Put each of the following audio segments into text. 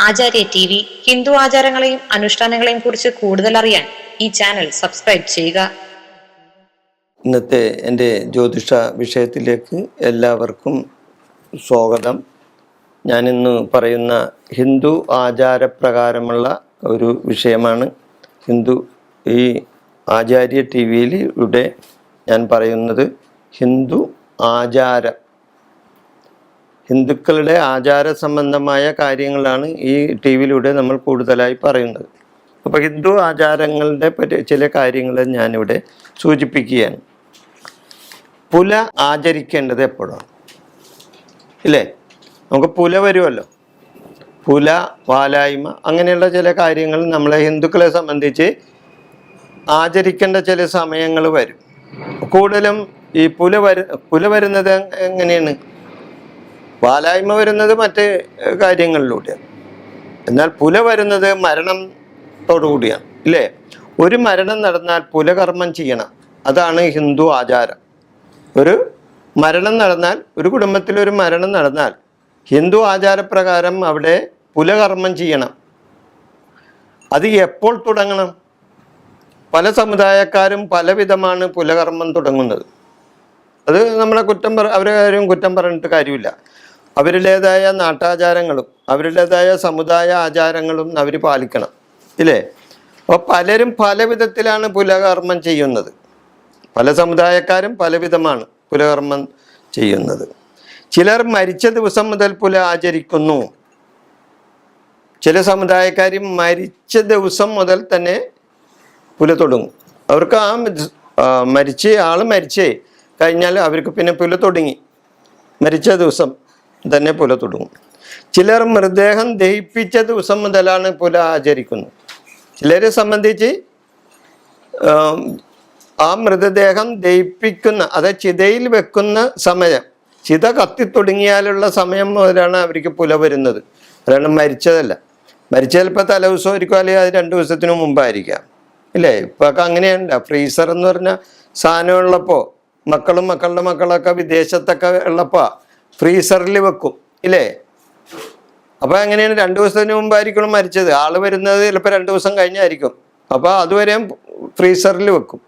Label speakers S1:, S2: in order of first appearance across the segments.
S1: ആചാര്യ T V Hindu ആചാരങ്ങളെയും അനുഷ്ഠാനങ്ങളെയും കുറിച്ച് കൂടുതൽ അറിയാൻ ഈ ചാനൽ സബ്സ്ക്രൈബ് ചെയ്യുക.
S2: ഇന്നത്തെ എൻ്റെ ജ്യോതിഷ വിഷയത്തിലേക്ക് എല്ലാവർക്കും സ്വാഗതം. ഞാനിന്ന് പറയുന്ന ഹിന്ദു ആചാരപ്രകാരമുള്ള ഒരു വിഷയമാണ്. ഈ ആചാര്യ ടി വിയിലൂടെ ഞാൻ പറയുന്നത് ഹിന്ദുക്കളുടെ ആചാര സംബന്ധമായ കാര്യങ്ങളാണ് ഈ ടി വിയിലൂടെ നമ്മൾ കൂടുതലായി പറയുന്നത്. അപ്പോൾ ഹിന്ദു ആചാരങ്ങളുടെ ചില കാര്യങ്ങൾ ഞാനിവിടെ സൂചിപ്പിക്കുകയാണ്. പുല ആചരിക്കേണ്ടത് എപ്പോഴാണ്? ഇല്ലേ, നമുക്ക് പുല വരുമല്ലോ. പുല, വാലായ്മ, അങ്ങനെയുള്ള ചില കാര്യങ്ങൾ നമ്മളെ ഹിന്ദുക്കളെ സംബന്ധിച്ച് ആചരിക്കേണ്ട ചില സമയങ്ങൾ വരും. കൂടുതലും ഈ പുല വരുന്നത് എങ്ങനെയാണ്? വാലായ്മ വരുന്നത് മറ്റ് കാര്യങ്ങളിലൂടെയാണ്. എന്നാൽ പുല വരുന്നത് മരണത്തോടുകൂടിയാണ്. ഇല്ലേ, ഒരു മരണം നടന്നാൽ പുലകർമ്മം ചെയ്യണം. അതാണ് ഹിന്ദു ആചാരം. ഒരു മരണം നടന്നാൽ, ഒരു കുടുംബത്തിൽ ഒരു മരണം നടന്നാൽ ഹിന്ദു ആചാരപ്രകാരം അവിടെ പുലകർമ്മം ചെയ്യണം. അത് എപ്പോൾ തുടങ്ങണം? പല സമുദായക്കാരും പല വിധമാണ് പുലകർമ്മം തുടങ്ങുന്നത്. അത് നമ്മളെ അവരെ കാര്യം കുറ്റം പറഞ്ഞിട്ട് കാര്യമില്ല. അവരുടേതായ നാട്ടാചാരങ്ങളും അവരുടേതായ സമുദായ ആചാരങ്ങളും അവർ പാലിക്കണം. ഇല്ലേ, അപ്പോൾ പലരും പല വിധത്തിലാണ് പുലകർമ്മം ചെയ്യുന്നത്. പല സമുദായക്കാരും പല വിധമാണ് പുലകർമ്മം ചെയ്യുന്നത്. ചിലർ മരിച്ച ദിവസം മുതൽ പുല ആചരിക്കുന്നു. ചില സമുദായക്കാർ മരിച്ച ദിവസം മുതൽ തന്നെ പുല തുടങ്ങും. അവർക്ക് ആൾ മരിച്ചേ കഴിഞ്ഞാൽ അവർക്ക് പിന്നെ പുല തുടങ്ങി, മരിച്ച ദിവസം തന്നെ പുല തുടങ്ങും. ചിലർ മൃതദേഹം ദഹിപ്പിച്ച ദിവസം മുതലാണ് പുല ആചരിക്കുന്നത്. ചിലരെ സംബന്ധിച്ച് ആ മൃതദേഹം ദഹിപ്പിക്കുന്ന, അതായത് ചിതയിൽ വെക്കുന്ന സമയം, ചിത കത്തി തുടങ്ങിയാലുള്ള സമയം മുതലാണ് അവർക്ക് പുല വരുന്നത്. അതാണ് മരിച്ചതല്ല. മരിച്ച ചിലപ്പോൾ തലേ ദിവസം ആയിരിക്കും, അല്ലെങ്കിൽ അത് 2 ദിവസത്തിന് മുമ്പായിരിക്കാം. ഇല്ലേ, ഇപ്പൊക്കെ അങ്ങനെയുണ്ട്. ഫ്രീസർ എന്ന് പറഞ്ഞ സാധനം ഉള്ളപ്പോൾ മക്കളുടെ മക്കളൊക്കെ വിദേശത്തൊക്കെ ഉള്ളപ്പോൾ ഫ്രീസറിൽ വെക്കും. ഇല്ലേ, അപ്പോൾ അങ്ങനെയാണ് 2 ദിവസത്തിന് മുമ്പായിരിക്കണം മരിച്ചത്. ആള് വരുന്നത് ചിലപ്പോൾ 2 ദിവസം കഴിഞ്ഞായിരിക്കും. അപ്പോൾ അതുവരെയും ഫ്രീസറിൽ വെക്കും.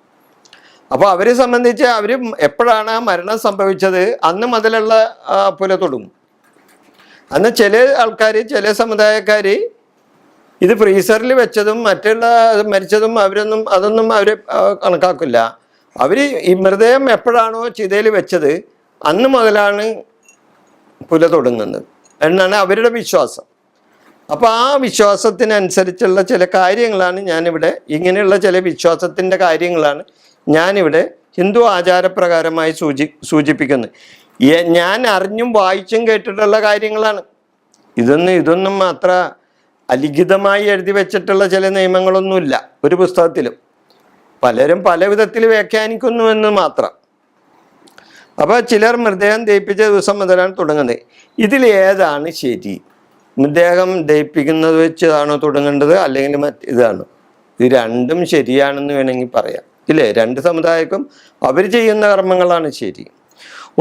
S2: അപ്പോൾ അവരെ സംബന്ധിച്ച് അവർ എപ്പോഴാണ് ആ മരണം സംഭവിച്ചത് അന്ന് മുതലുള്ള പുല തുടങ്ങും. അന്ന് ചില ആൾക്കാർ, ചില സമുദായക്കാർ ഇത് ഫ്രീസറിൽ വെച്ചതും മറ്റുള്ള മരിച്ചതും അതൊന്നും അവർ കണക്കാക്കില്ല. അവർ ഈ മൃതദേഹം എപ്പോഴാണോ ചിതയിൽ വെച്ചത് അന്ന് മുതലാണ് പുല തുടങ്ങുന്നത് എന്നാണ് അവരുടെ വിശ്വാസം. അപ്പോൾ ആ വിശ്വാസത്തിനനുസരിച്ചുള്ള ചില കാര്യങ്ങളാണ് ഞാനിവിടെ, ഇങ്ങനെയുള്ള ചില വിശ്വാസത്തിൻ്റെ കാര്യങ്ങളാണ് ഞാനിവിടെ ഹിന്ദു ആചാരപ്രകാരമായി സൂചിപ്പിക്കുന്നത്. ഞാൻ അറിഞ്ഞും വായിച്ചും കേട്ടിട്ടുള്ള കാര്യങ്ങളാണ്. ഇതൊന്നും അത്ര അലിഖിതമായി എഴുതി വെച്ചിട്ടുള്ള ചില നിയമങ്ങളൊന്നുമില്ല ഒരു പുസ്തകത്തിലും. പലരും പല വിധത്തിൽ വ്യാഖ്യാനിക്കുന്നുവെന്ന് മാത്രം. അപ്പോൾ ചിലർ മൃതദേഹം ദഹിപ്പിച്ച ദിവസം മുതലാണ് തുടങ്ങുന്നത്. ഇതിൽ ഏതാണ് ശരി? മൃതദേഹം ദഹിപ്പിക്കുന്നത് വെച്ചാണോ തുടങ്ങേണ്ടത്, അല്ലെങ്കിൽ ഇതാണോ? ഇത് രണ്ടും ശരിയാണെന്ന് വേണമെങ്കിൽ പറയാം. ഇല്ലേ, 2 സമുദായക്കും അവർ ചെയ്യുന്ന കർമ്മങ്ങളാണ് ശരി.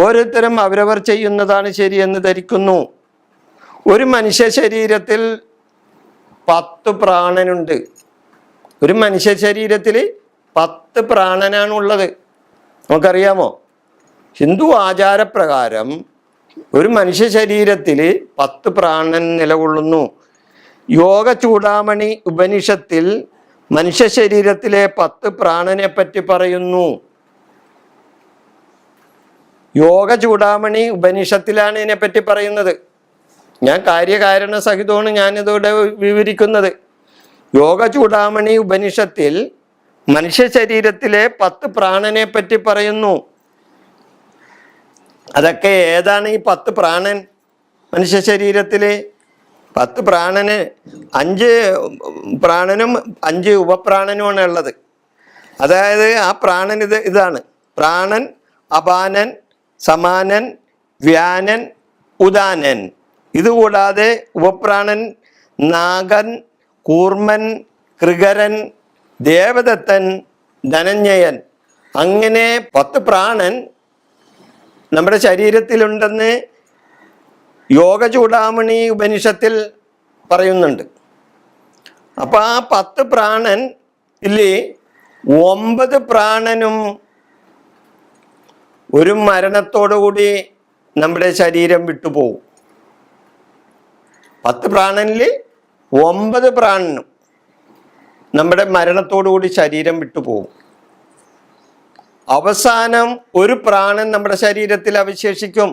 S2: ഓരോരുത്തരും അവരവർ ചെയ്യുന്നതാണ് ശരിയെന്ന് ധരിക്കുന്നു. ഒരു മനുഷ്യ ശരീരത്തിൽ 10 പ്രാണനുണ്ട്. ഒരു മനുഷ്യ ശരീരത്തിൽ 10 പ്രാണനാണുള്ളത്. നമുക്കറിയാമോ? ഹിന്ദു ആചാരപ്രകാരം ഒരു മനുഷ്യ ശരീരത്തിൽ 10 പ്രാണൻ നിലകൊള്ളുന്നു. യോഗ ചൂടാമണി ഉപനിഷത്തിൽ മനുഷ്യ ശരീരത്തിലെ 10 പ്രാണനെ പറ്റി പറയുന്നു. യോഗ ചൂടാമണി ഉപനിഷത്തിലാണ് ഇതിനെപ്പറ്റി പറയുന്നത്. ഞാൻ കാര്യകാരണ സഹിതമാണ് ഞാനിതോടെ വിവരിക്കുന്നത്. യോഗ ചൂടാമണി ഉപനിഷത്തിൽ മനുഷ്യ ശരീരത്തിലെ 10 പ്രാണനെ പറ്റി പറയുന്നു. അതൊക്കെ ഏതാണ് ഈ 10 പ്രാണൻ? മനുഷ്യ ശരീരത്തിലെ 10 പ്രാണന് 5 പ്രാണനും 5 ഉപപ്രാണനുമാണ് ഉള്ളത്. അതായത് ആ പ്രാണൻ ഇതാണ്: പ്രാണൻ, അപാനൻ, സമാനൻ, വ്യാനൻ, ഉദാനൻ. ഇതുകൂടാതെ ഉപപ്രാണൻ നാഗൻ, കൂർമൻ, കൃകരൻ, ദേവദത്തൻ, ധനഞ്ജയൻ. അങ്ങനെ 10 പ്രാണൻ നമ്മുടെ ശരീരത്തിലുണ്ടെന്ന് യോഗ ചൂടാമണി ഉപനിഷത്തിൽ പറയുന്നുണ്ട്. അപ്പൊ ആ 10 പ്രാണൻ ഇല്ലേ 9 പ്രാണനും ഒരു മരണത്തോടുകൂടി നമ്മുടെ ശരീരം വിട്ടുപോകും. 10 പ്രാണനിൽ 9 പ്രാണനും നമ്മുടെ മരണത്തോടുകൂടി ശരീരം വിട്ടുപോകും. അവസാനം ഒരു പ്രാണൻ നമ്മുടെ ശരീരത്തിൽ അവശേഷിക്കും.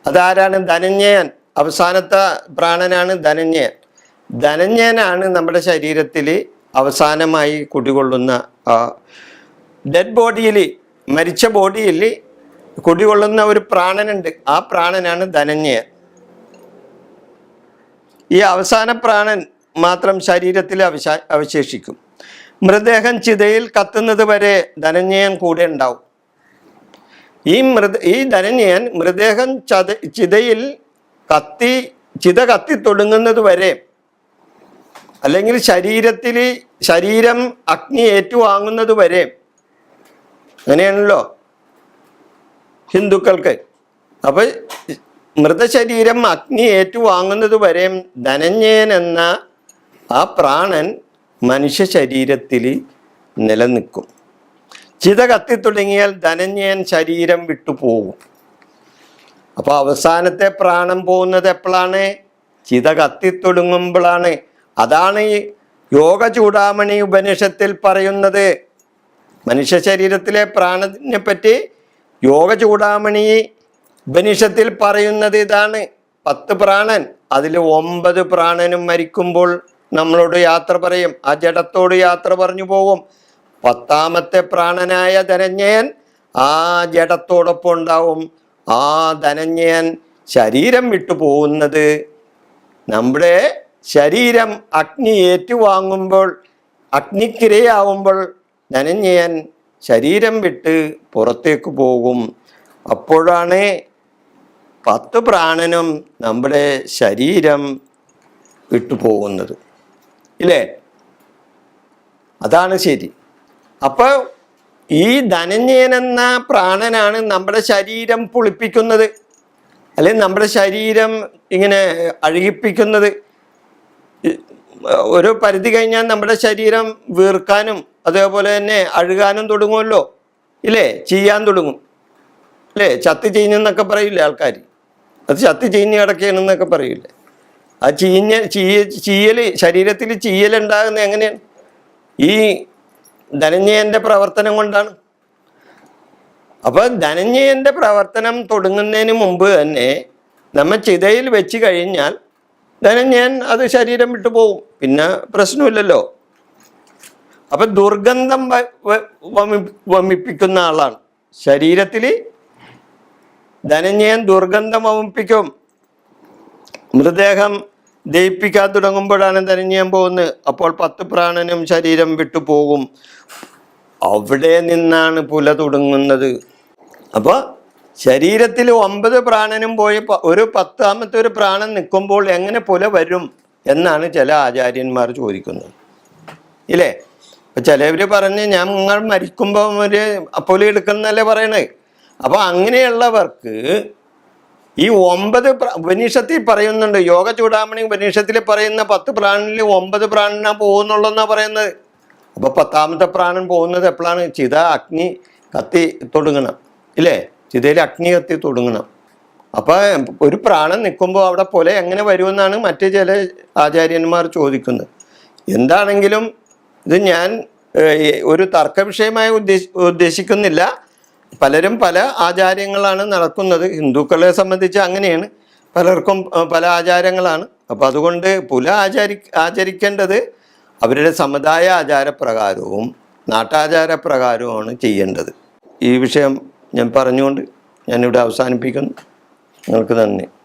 S2: അതാരാണ്? ധനഞ്ജയൻ. അവസാനത്തെ പ്രാണനാണ് ധനഞ്ജയൻ. ധനഞ്ജയനാണ് നമ്മുടെ ശരീരത്തിൽ അവസാനമായി കുടികൊള്ളുന്ന ഡെഡ് ബോഡിയിൽ, മരിച്ച ബോഡിയിൽ കുടികൊള്ളുന്ന ഒരു പ്രാണനുണ്ട്. ആ പ്രാണനാണ് ധനഞ്ജയൻ. ഈ അവസാന പ്രാണൻ മാത്രം ശരീരത്തിൽ അവശേഷിക്കും. മൃതദേഹം ചിതയിൽ കത്തുന്നത് വരെ ധനഞ്ജയൻ കൂടെ ഉണ്ടാവും. ഈ ധനഞ്ജയൻ മൃതദേഹം ചിതയിൽ ചിത കത്തി തുടങ്ങുന്നത് വരെ, അല്ലെങ്കിൽ ശരീരം അഗ്നി ഏറ്റുവാങ്ങുന്നത് വരെ, അങ്ങനെയാണല്ലോ ഹിന്ദുക്കൾക്ക്. അപ്പൊ മൃതശരീരം അഗ്നി ഏറ്റുവാങ്ങുന്നത് വരെ ധനഞ്ജയൻ എന്ന ആ പ്രാണൻ മനുഷ്യ ശരീരത്തിൽ നിലനിൽക്കും. ചിത കത്തി തുടങ്ങിയാൽ ധനഞ്ജയൻ ശരീരം വിട്ടുപോകും. അപ്പൊ അവസാനത്തെ പ്രാണൻ പോകുന്നത് എപ്പോഴാണ്? ചിത കത്തി തുടങ്ങുമ്പോഴാണ്. അതാണ് ഈ യോഗ ചൂടാമണി ഉപനിഷത്തിൽ പറയുന്നത്. മനുഷ്യ ശരീരത്തിലെ പ്രാണനെ പറ്റി യോഗ ചൂടാമണി ഉപനിഷത്തിൽ പറയുന്നത് ഇതാണ്. 10 പ്രാണൻ, അതിൽ 9 പ്രാണനും മരിക്കുമ്പോൾ നമ്മളോട് യാത്ര പറയും. ആ ജഡത്തോട് യാത്ര പറഞ്ഞു പോകും. 10ാമത്തെ പ്രാണനായ ധനഞ്ജയൻ ആ ജഡത്തോടൊപ്പം ഉണ്ടാവും. ആ ധനഞ്ജയൻ ശരീരം വിട്ടു പോകുന്നത് നമ്മുടെ ശരീരം അഗ്നി ഏറ്റുവാങ്ങുമ്പോൾ, അഗ്നിക്കിരയാവുമ്പോൾ ധനഞ്ജയൻ ശരീരം വിട്ട് പുറത്തേക്ക് പോകും. അപ്പോഴാണ് 10 പ്രാണനും നമ്മുടെ ശരീരം വിട്ടുപോകുന്നത്. ഇല്ലേ? അതാണ് ശരി. അപ്പൊ ഈ ധനഞ്ജയൻ എന്ന പ്രാണനാണ് നമ്മുടെ ശരീരം പുളിപ്പിക്കുന്നത്, അല്ലെങ്കിൽ നമ്മുടെ ശരീരം ഇങ്ങനെ അഴുകിപ്പിക്കുന്നത്. ഒരു പരിധി കഴിഞ്ഞാൽ നമ്മുടെ ശരീരം വീർക്കാനും അതേപോലെ തന്നെ അഴുകാനും തുടങ്ങുമല്ലോ. ഇല്ലേ? ചെയ്യാൻ തുടങ്ങും. അല്ലേ? ചത്തി ചീഞ്ഞെന്നൊക്കെ പറയില്ലേ ആൾക്കാർ? അത് ചത്തി ചീഞ്ഞ് കിടക്കുകയാണെന്നൊക്കെ പറയില്ലേ? ആ ചീയൽ, ശരീരത്തിൽ ചീയലുണ്ടാകുന്നത് എങ്ങനെയാണ്? ഈ ധനഞ്ജയന്റെ പ്രവർത്തനം കൊണ്ടാണ്. അപ്പൊ ധനഞ്ജയന്റെ പ്രവർത്തനം തുടങ്ങുന്നതിന് മുമ്പ് തന്നെ നമ്മൾ ചിതയിൽ വെച്ച് കഴിഞ്ഞാൽ ധനഞ്ജയൻ അത് ശരീരം വിട്ടു പോകും. പിന്നെ പ്രശ്നമില്ലല്ലോ. അപ്പൊ ദുർഗന്ധം വമിപ്പിക്കുന്ന ആളാണ്. ശരീരത്തിൽ ധനഞ്ജയൻ ദുർഗന്ധം വമിപ്പിക്കും. മൃതദേഹം ദഹിപ്പിക്കാൻ തുടങ്ങുമ്പോഴാണ് ധനഞ്ജയൻ പോകുന്നത്. അപ്പോൾ 10 പ്രാണനും ശരീരം വിട്ടു പോകും. അവിടെ നിന്നാണ് പുല തുടങ്ങുന്നത്. അപ്പോൾ ശരീരത്തിൽ 9 പ്രാണനും പോയി ഒരു 10ാമത്തെ ഒരു പ്രാണൻ നിൽക്കുമ്പോൾ എങ്ങനെ പുല വരും എന്നാണ് ചില ആചാര്യന്മാർ ചോദിക്കുന്നത്. ഇല്ലേ? അപ്പൊ ചിലവർ പറഞ്ഞ് നിങ്ങൾ മരിക്കുമ്പോൾ ഒരു പുല എടുക്കുന്നല്ലേ പറയണേ. അപ്പൊ അങ്ങനെയുള്ളവർക്ക് ഈ 9 ഉപനിഷത്തിൽ പറയുന്നുണ്ട്. യോഗ ചൂടാമണി ഉപനിഷത്തിൽ പറയുന്ന 10 പ്രാണനിൽ 9 പ്രാണനാ പോകുന്നുള്ളെന്നാ പറയുന്നത്. അപ്പൊ 10ാമത്തെ പ്രാണൻ പോകുന്നത് എപ്പോഴാണ്? ചിത അഗ്നി കത്തി തുടങ്ങണം. ഇല്ലേ? ചിതയിൽ അഗ്നി കത്തി തുടങ്ങണം. അപ്പൊ ഒരു പ്രാണൻ നിൽക്കുമ്പോൾ അവിടെ പോലെ എങ്ങനെ വരുമെന്നാണ് മറ്റു ചില ആചാര്യന്മാർ ചോദിക്കുന്നത്. എന്താണെങ്കിലും ഇത് ഞാൻ ഒരു തർക്ക വിഷയമായി ഉദ്ദേശിക്കുന്നില്ല. പലരും പല ആചാരങ്ങളാണ് നടക്കുന്നത്. ഹിന്ദുക്കളെ സംബന്ധിച്ച് അങ്ങനെയാണ്. പലർക്കും പല ആചാരങ്ങളാണ്. അപ്പം അതുകൊണ്ട് പുല ആചരിക്കേണ്ടത് അവരുടെ സമുദായ ആചാരപ്രകാരവും നാട്ടാചാരപ്രകാരവുമാണ് ചെയ്യേണ്ടത്. ഈ വിഷയം ഞാൻ പറഞ്ഞുകൊണ്ട് ഞാനിവിടെ അവസാനിപ്പിക്കുന്നു. നിങ്ങൾക്ക് നന്ദി.